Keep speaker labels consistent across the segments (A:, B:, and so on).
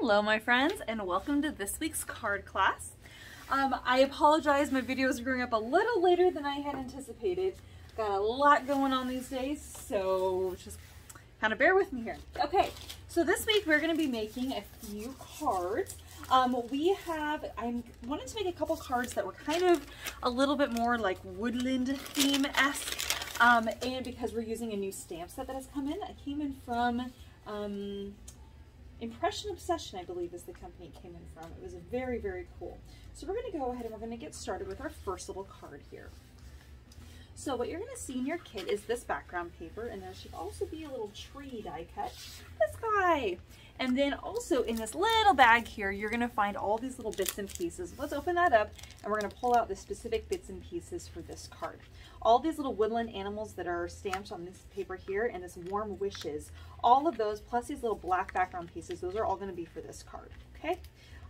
A: Hello my friends, and welcome to this week's card class. I apologize, my videos are going up a little later than I had anticipated. Got a lot going on these days, so just kind of bear with me here. Okay, so this week we're going to be making a few cards. I wanted to make a couple cards that were kind of a little bit more like Woodland theme-esque, and because we're using a new stamp set that has come in. It came in from Impression Obsession, I believe is the company it came in from. It was very, very cool. So we're going to go ahead and we're going to get started with our first little card here. So what you're going to see in your kit is this background paper, and there should also be a little tree die cut. This guy! And then also in this little bag here, you're going to find all these little bits and pieces. Let's open that up, and we're going to pull out the specific bits and pieces for this card. All these little woodland animals that are stamped on this paper here, and this warm wishes, all of those, plus these little black background pieces, those are all going to be for this card, okay?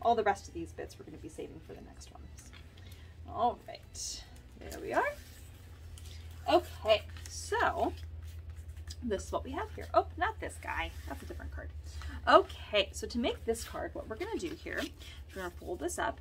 A: All the rest of these bits we're going to be saving for the next ones. All right, there we are. Okay, so this is what we have here. Oh, not this guy. That's a different card. Okay, so to make this card, what we're going to do here, we're going to fold this up.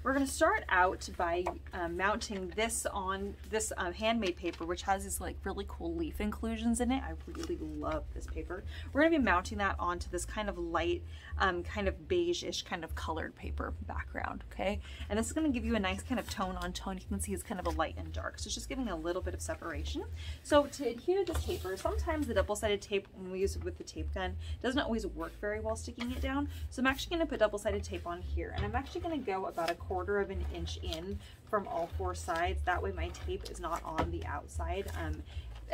A: We're going to start out by mounting this on this handmade paper, which has these like really cool leaf inclusions in it. I really love this paper. We're going to be mounting that onto this kind of light, kind of beige-ish kind of colored paper background, okay? And this is going to give you a nice kind of tone on tone. You can see it's kind of a light and dark, so it's just giving a little bit of separation. So to adhere to this paper, sometimes the double-sided tape, when we use it with the tape gun, doesn't always work very well sticking it down. So I'm actually going to put double-sided tape on here, and I'm actually going to go about 1/4 of an inch in from all 4 sides. That way my tape is not on the outside.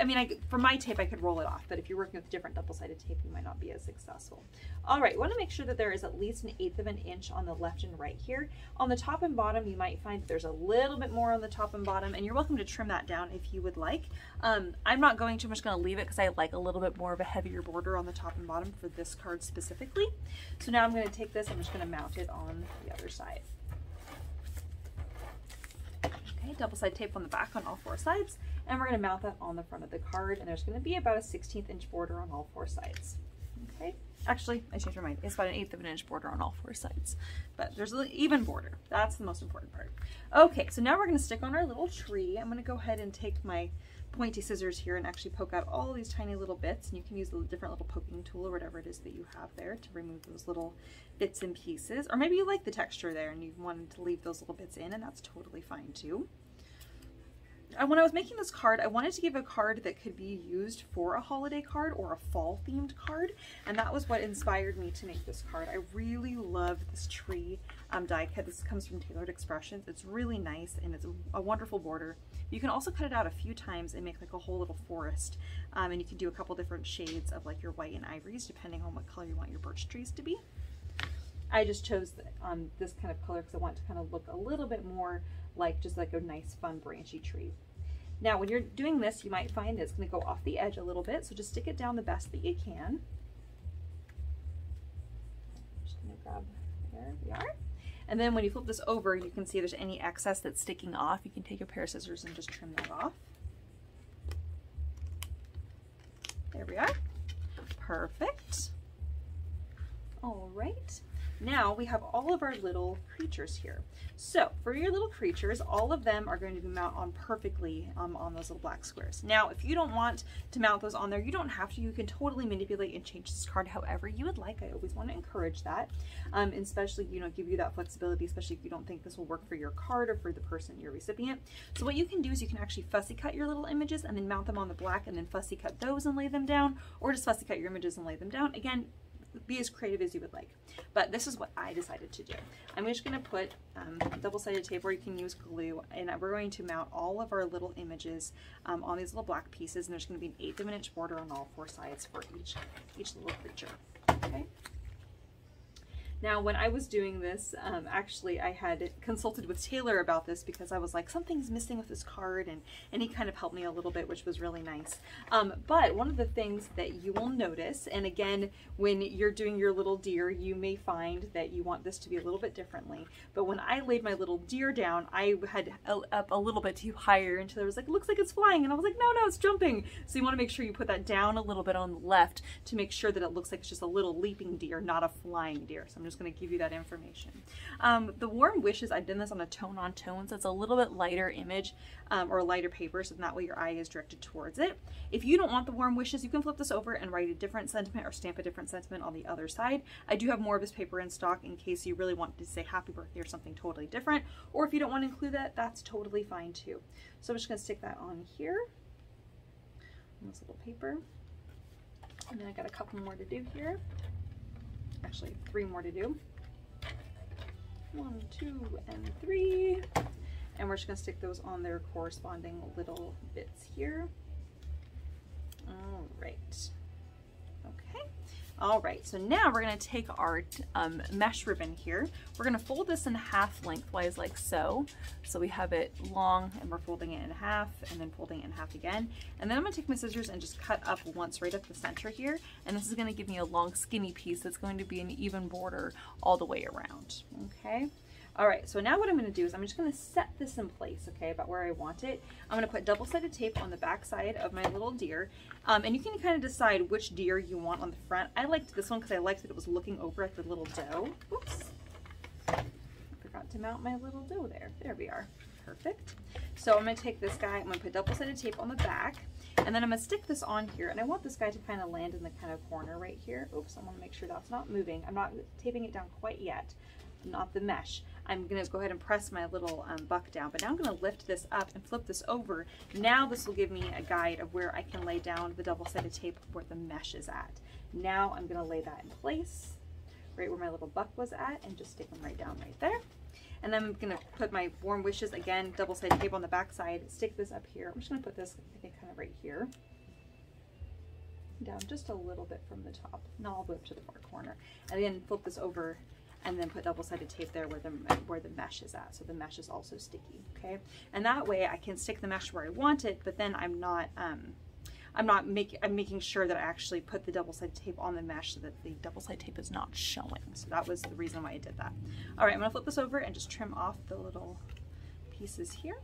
A: I mean, for my tape, I could roll it off, but if you're working with different double-sided tape, you might not be as successful. All right, you want to make sure that there is at least 1/8 of an inch on the left and right here. On the top and bottom, you might find that there's a little bit more on the top and bottom, and you're welcome to trim that down if you would like. I'm not going to, I'm just going to leave it because I like a little bit more of a heavier border on the top and bottom for this card specifically. So now I'm going to take this, I'm just going to mount it on the other side. Okay, double-sided tape on the back on all 4 sides, and we're going to mount that on the front of the card, and there's going to be about a 1/16 inch border on all 4 sides. Okay, actually, I changed my mind. It's about 1/8 of an inch border on all 4 sides, but there's an even border. That's the most important part. Okay, so now we're going to stick on our little tree. I'm going to go ahead and take my pointy scissors here and actually poke out all these tiny little bits, and you can use the different little poking tool or whatever it is that you have there to remove those little bits and pieces. Or maybe you like the texture there and you wanted to leave those little bits in, and that's totally fine too. When I was making this card, I wanted to give a card that could be used for a holiday card or a fall themed card, and that was what inspired me to make this card. I really love this tree die cut. This comes from Tailored Expressions. It's really nice and it's a wonderful border. You can also cut it out a few times and make like a whole little forest, and you can do a couple different shades of like your white and ivories depending on what color you want your birch trees to be. I just chose this kind of color because I want it to kind of look a little bit more like just like a nice fun branchy tree. Now when you're doing this, you might find that it's going to go off the edge a little bit, so just stick it down the best that you can. Just going to grab, there we are. And then when you flip this over, you can see if there's any excess that's sticking off. You can take a pair of scissors and just trim that off. There we are. Perfect. All right. Now we have all of our little creatures here. So for your little creatures, all of them are going to be mounted on perfectly on those little black squares. Now, if you don't want to mount those on there, you don't have to. You can totally manipulate and change this card however you would like. I always want to encourage that, and especially, you know, give you that flexibility, especially if you don't think this will work for your card or for the person, your recipient. So what you can do is you can actually fussy cut your little images and then mount them on the black, and then fussy cut those and lay them down, or just fussy cut your images and lay them down. Again, be as creative as you would like, but this is what I decided to do. I'm just going to put double-sided tape, or you can use glue, and we're going to mount all of our little images on these little black pieces, and there's going to be an 1/8 of an inch border on all 4 sides for each little creature. Okay. Now, when I was doing this, actually I had consulted with Taylor about this because I was like, something's missing with this card, and he kind of helped me a little bit, which was really nice. But one of the things that you will notice, and again, when you're doing your little deer, you may find that you want this to be a little bit differently. But when I laid my little deer down, I had up a little bit too higher until it was like, it looks like it's flying. And I was like, no, it's jumping. So you want to make sure you put that down a little bit on the left to make sure that it looks like it's just a little leaping deer, not a flying deer. So I'm just going to give you that information. The warm wishes, I've done this on a tone on tone, so it's a little bit lighter image or a lighter paper, so that way your eye is directed towards it. If you don't want the warm wishes, you can flip this over and write a different sentiment or stamp a different sentiment on the other side. I do have more of this paper in stock in case you really want to say happy birthday or something totally different, or if you don't want to include that, that's totally fine too. So I'm just going to stick that on here on this little paper. And then I got a couple more to do here. Actually, 3 more to do. 1, 2, and 3. And we're just going to stick those on their corresponding little bits here. All right. Okay. All right, so now we're going to take our mesh ribbon here. We're going to fold this in half lengthwise like so. So we have it long and we're folding it in half and then folding it in half again. And then I'm going to take my scissors and just cut up once right up the center here. And this is going to give me a long skinny piece that's going to be an even border all the way around. Okay. All right, so now what I'm going to do is I'm just going to set this in place, okay, about where I want it. I'm going to put double-sided tape on the back side of my little deer, and you can kind of decide which deer you want on the front. I liked this one because I liked that it was looking over at the little doe. Oops, I forgot to mount my little doe there. There we are. Perfect. So I'm going to take this guy, I'm going to put double-sided tape on the back, and then I'm going to stick this on here, and I want this guy to kind of land in the kind of corner right here. Oops, I want to make sure that's not moving. I'm not taping it down quite yet. Not the mesh. I'm going to go ahead and press my little buck down, but now I'm going to lift this up and flip this over. Now this will give me a guide of where I can lay down the double-sided tape where the mesh is at. Now I'm going to lay that in place right where my little buck was at and just stick them right down right there. And then I'm going to put my warm wishes, again, double-sided tape on the back side, stick this up here. I'm just going to put this, I think, kind of right here, down just a little bit from the top, not all the way up to the far corner. And then flip this over and then put double-sided tape there where the mesh is at, so the mesh is also sticky, okay? And that way I can stick the mesh where I want it, but then I'm making sure that I actually put the double-sided tape on the mesh so that the double-sided tape is not showing. So that was the reason why I did that. All right, I'm gonna flip this over and just trim off the little pieces here.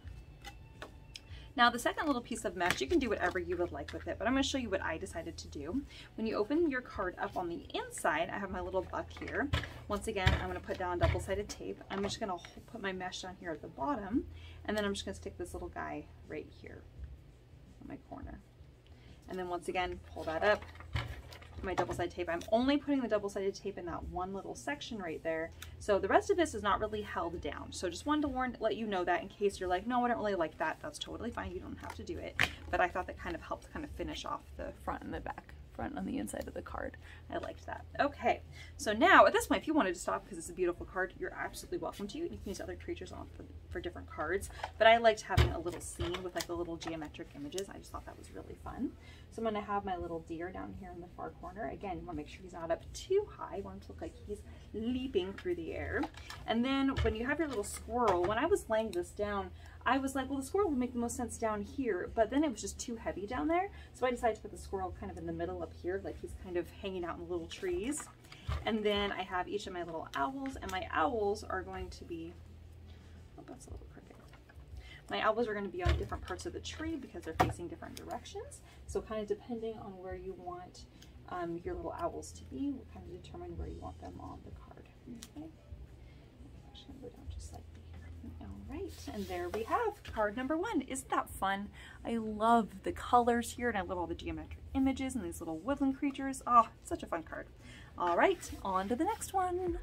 A: Now the second little piece of mesh, you can do whatever you would like with it, but I'm going to show you what I decided to do. When you open your card up on the inside, I have my little buck here. Once again, I'm going to put down double-sided tape. I'm just going to put my mesh down here at the bottom, and then I'm just going to stick this little guy right here on my corner. And then once again, pull that up, my double-sided tape. I'm only putting the double-sided tape in that one little section right there. So the rest of this is not really held down. So just wanted to let you know that in case you're like, no, I don't really like that. That's totally fine. You don't have to do it. But I thought that kind of helped kind of finish off the front and the back. Front on the inside of the card. I liked that. Okay, so now at this point, if you wanted to stop because it's a beautiful card, you're absolutely welcome to. You can use other creatures on for different cards, but I liked having a little scene with like the little geometric images. I just thought that was really fun. So I'm going to have my little deer down here in the far corner. Again, you want to make sure he's not up too high. You want him to look like he's leaping through the air. And then when you have your little squirrel, when I was laying this down, I was like, well, the squirrel would make the most sense down here, but then it was just too heavy down there. So I decided to put the squirrel kind of in the middle up here, like he's kind of hanging out in the little trees. And then I have each of my little owls, and my owls are going to be, oh, that's a little crooked. My owls are going to be on different parts of the tree because they're facing different directions. So kind of depending on where you want your little owls to be, will kind of determine where you want them on the card. Okay. I'm actually going to go down just slightly. All right, and there we have card number 1. Isn't that fun? I love the colors here, and I love all the geometric images and these little woodland creatures. Oh, such a fun card. All right, on to the next one.